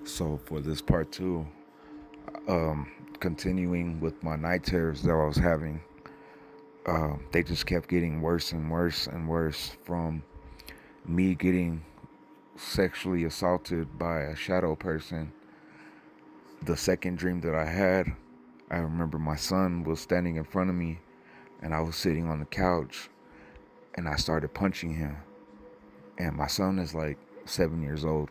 So for this part two, continuing with my night terrors that I was having, they just kept getting worse and worse and worse from me getting sexually assaulted by a shadow person. The second dream that I had, I remember my son was standing in front of me and I was sitting on the couch and I started punching him. And my son is like 7 years old.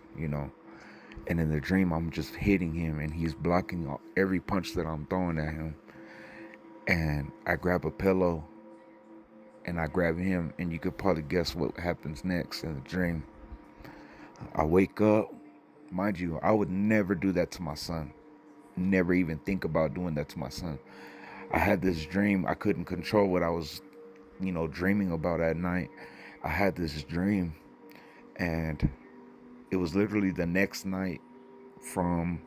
And in the dream, I'm just hitting him and he's blocking every punch that I'm throwing at him. And I grab a pillow and I grab him, and you could probably guess what happens next in the dream. I wake up. Mind you, I would never do that to my son. Never even think about doing that to my son. I had this dream. I couldn't control what I was, dreaming about at night. I had this dream, and it was literally the next night from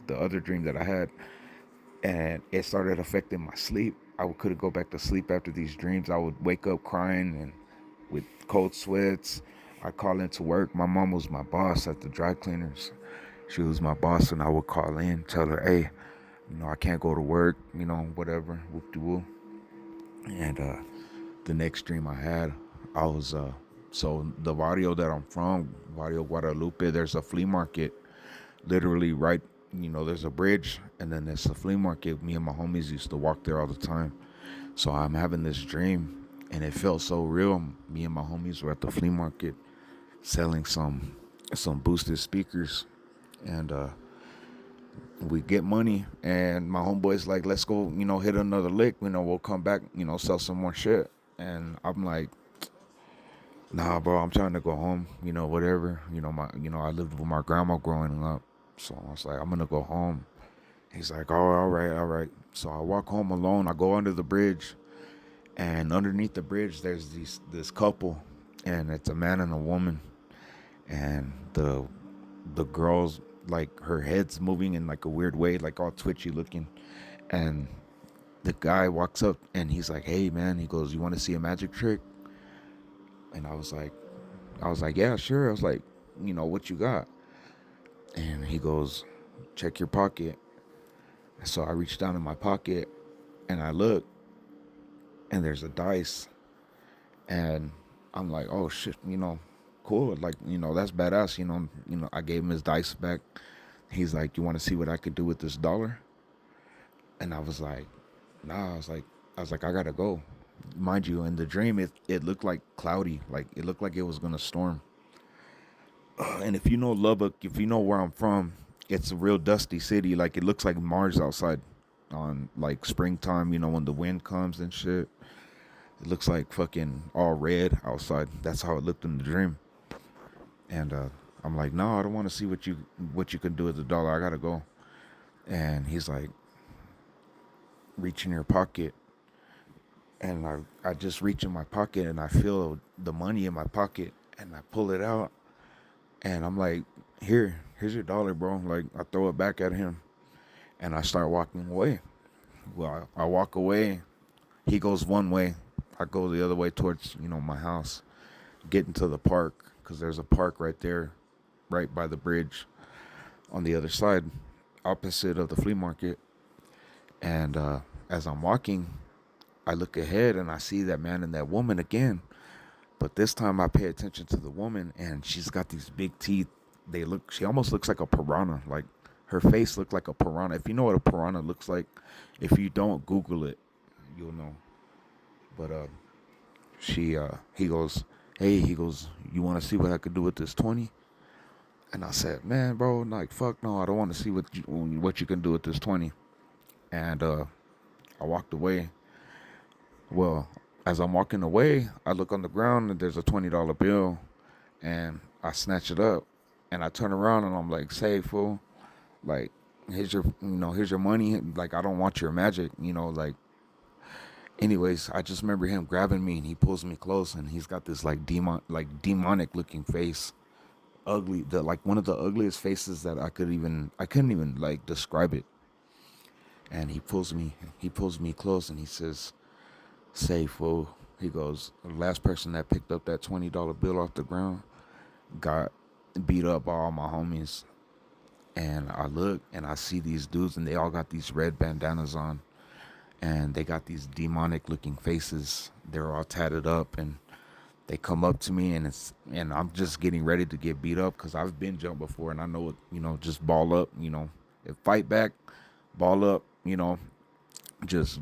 the other dream that I had, and it started affecting my sleep. I couldn't go back to sleep after these dreams. I would wake up crying and with cold sweats. I call into work. My mom was my boss at the dry cleaners. She was my boss, and I would call in, tell her, hey, I can't go to work, whatever, whoop de woo. And the next dream I had, I was, so the barrio that I'm from, Barrio Guadalupe, there's a flea market literally right, there's a bridge and then there's a flea market. Me and my homies used to walk there all the time. So I'm having this dream and it felt so real. Me and my homies were at the flea market selling some boosted speakers, and we get money, and my homeboy's like, let's go, hit another lick, we'll come back, sell some more shit. And I'm like, nah, bro, I'm trying to go home, whatever. I lived with my grandma growing up. So I was like, I'm gonna go home. He's like, oh, all right, all right. So I walk home alone. I go under the bridge, and underneath the bridge, there's this couple, and it's a man and a woman, and the girl's like her head's moving in like a weird way, like all twitchy looking, and the guy walks up and he's like, hey man, he goes, you want to see a magic trick? And I was like, yeah, sure. I was like, what you got? And he goes, check your pocket. So I reach down in my pocket and I look, and there's a dice, and I'm like, oh shit, cool, like, that's badass. I gave him his dice back. He's like, you want to see what I could do with this dollar? And I was like, nah. I was like, I gotta go. Mind you, in the dream, it looked like cloudy, like it looked like it was gonna storm. And if you know Lubbock, if you know where I'm from, it's a real dusty city. Like it looks like Mars outside on like springtime, when the wind comes and shit. It looks like fucking all red outside. That's how it looked in the dream. And I'm like, no, I don't want to see what you can do with the dollar. I gotta go. And he's like, reach in your pocket. And I just reach in my pocket and I feel the money in my pocket and I pull it out and I'm like, here's your dollar, bro. Like I throw it back at him and I start walking away. Well, I walk away. He goes one way. I go the other way towards, my house. Get into the park because there's a park right there, right by the bridge on the other side, opposite of the flea market. And as I'm walking, I look ahead and I see that man and that woman again. But this time I pay attention to the woman and she's got these big teeth. She almost looks like a piranha. Like her face looked like a piranha. If you know what a piranha looks like, if you don't, Google it, you'll know. But he goes, hey, he goes, you want to see what I could do with this 20? And I said, man, bro, like, fuck no, I don't want to see what you can do with this 20. And I walked away. Well, as I'm walking away, I look on the ground and there's a $20 bill, and I snatch it up, and I turn around and I'm like, "Say, fool, like, here's your money. Like, I don't want your magic, like." Anyways, I just remember him grabbing me and he pulls me close and he's got this like demonic looking face, ugly, like one of the ugliest faces that I couldn't even like describe it. And he pulls me close and he says, say, fool. He goes, the last person that picked up that $20 bill off the ground got beat up by all my homies. And I look and I see these dudes, and they all got these red bandanas on, and they got these demonic looking faces. They're all tatted up, and they come up to me, and I'm just getting ready to get beat up because I've been jumped before, and I know, just ball up, if fight back, ball up, just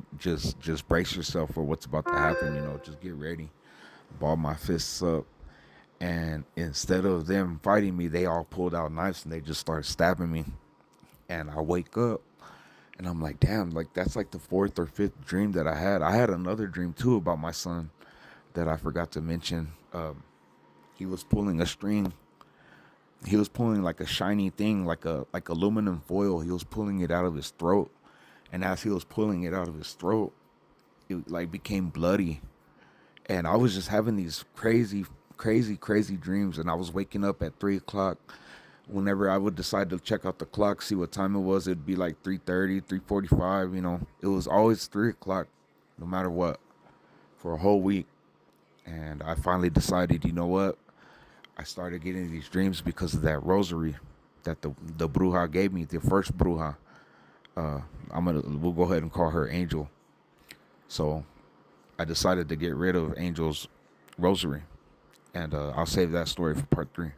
brace yourself for what's about to happen, just get ready, ball my fists up. And instead of them fighting me, they all pulled out knives and they just started stabbing me. And I wake up and I'm like, damn, like that's like the fourth or fifth dream that I had. I had another dream too about my son that I forgot to mention. He was pulling a string. He was pulling like a shiny thing, like aluminum foil. He was pulling it out of his throat, and as he was pulling it out of his throat, it like became bloody. And I was just having these crazy dreams. And I was waking up at 3 o'clock. Whenever I would decide to check out the clock, see what time it was, it'd be like 3:30, 3:45. It was always 3 o'clock, no matter what, for a whole week. And I finally decided, you know what? I started getting these dreams because of that rosary that the bruja gave me, the first bruja. Uh, we'll go ahead and call her Angel. So I decided to get rid of Angel's rosary, and I'll save that story for part 3.